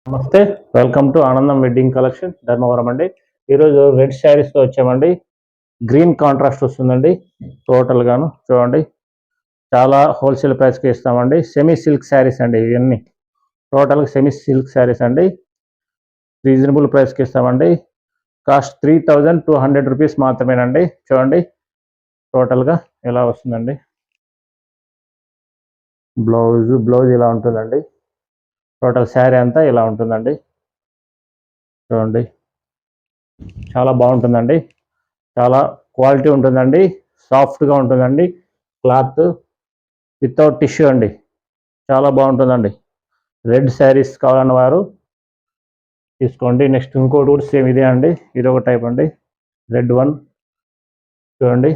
నమస్తే, welcome to ఆనందం wedding collection Dharmavaram అండి. ఈరోజు రెడ్ శారీస్తో వచ్చామండి. గ్రీన్ కాంట్రాస్ట్ వస్తుందండి. టోటల్గాను చూడండి, చాలా హోల్సేల్ ప్రైస్కి ఇస్తామండి. సెమీ సిల్క్ శారీస్ అండి ఇవన్నీ. టోటల్గా సెమీ సిల్క్ శారీస్ అండి. రీజనబుల్ ప్రైస్కి ఇస్తామండి. కాస్ట్ 3200 రూపీస్ మాత్రమేనండి. చూడండి టోటల్గా ఎలా వస్తుందండి. బ్లౌజ్ ఇలా ఉంటుందండి. టోటల్ శారీ అంతా ఇలా ఉంటుందండి. చూడండి, చాలా బాగుంటుందండి. చాలా క్వాలిటీ ఉంటుందండి. సాఫ్ట్గా ఉంటుందండి. క్లాత్ వితౌట్ టిష్యూ అండి. చాలా బాగుంటుందండి. రెడ్ శారీస్ కావాలన్న వారు తీసుకోండి. నెక్స్ట్ ఇంకోటి కూడా సేమ్ ఇదే అండి. ఇది ఒక టైప్ అండి, రెడ్ వన్. చూడండి,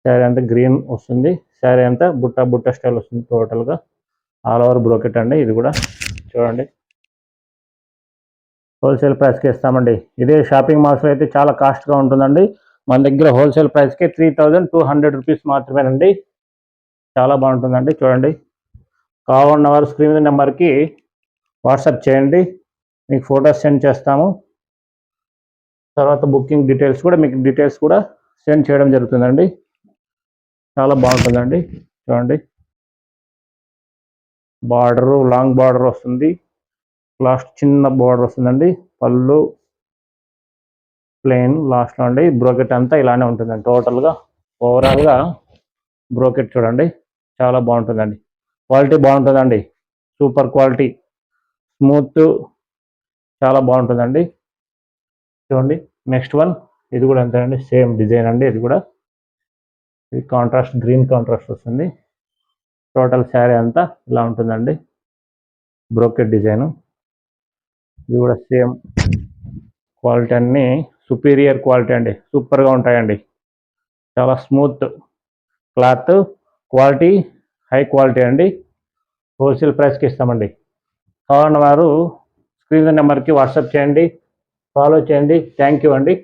శారీ అంతా గ్రీన్ వస్తుంది. శారీ అంతా బుట్ట స్టైల్ వస్తుంది. టోటల్గా ఆల్ ఓవర్ బ్రోకెట్ అండి. ఇది కూడా చూడండి, హోల్సేల్ ప్రైస్కి ఇస్తామండి. ఇదే షాపింగ్ మాల్స్లో అయితే చాలా కాస్ట్గా ఉంటుందండి. మన దగ్గర హోల్సేల్ ప్రైస్కి 3200 రూపీస్ మాత్రమేనండి. చాలా బాగుంటుందండి. చూడండి, కావాలన్న వారు స్క్రీన్ మీద నెంబర్కి వాట్సాప్ చేయండి. మీకు ఫొటోస్ సెండ్ చేస్తాము. తర్వాత బుకింగ్ డీటెయిల్స్ కూడా సెండ్ చేయడం జరుగుతుందండి. చాలా బాగుంటుందండి. చూడండి, బార్డరు లాంగ్ బార్డర్ వస్తుంది. లాస్ట్ చిన్న బార్డర్ వస్తుందండి. పళ్ళు ప్లెయిన్ లాస్ట్లో అండి. బ్రోకెట్ అంతా ఇలానే ఉంటుందండి. టోటల్గా ఓవరాల్గా బ్రోకెట్ చూడండి, చాలా బాగుంటుందండి. క్వాలిటీ బాగుంటుందండి. సూపర్ క్వాలిటీ, స్మూత్, చాలా బాగుంటుందండి. చూడండి, నెక్స్ట్ వన్. ఇది కూడా అంతే అండి, సేమ్ డిజైన్ అండి. ఇది కూడా ఇది కాంట్రాస్ట్, గ్రీన్ కాంట్రాస్ట్ వస్తుంది. టోటల్ శారీ అంతా ఇలా ఉంటుందండి. Brocade design. ఇది కూడా సేమ్ క్వాలిటీ, అన్నీ సుపీరియర్ క్వాలిటీ అండి. సూపర్గా ఉంటాయండి. చాలా smooth cloth, quality high quality అండి. హోల్సేల్ ప్రైస్కి ఇస్తామండి. కావాలన్న వారు స్క్రీన్ నెంబర్కి వాట్సాప్ చేయండి, ఫాలో చేయండి. థ్యాంక్ యూ అండి.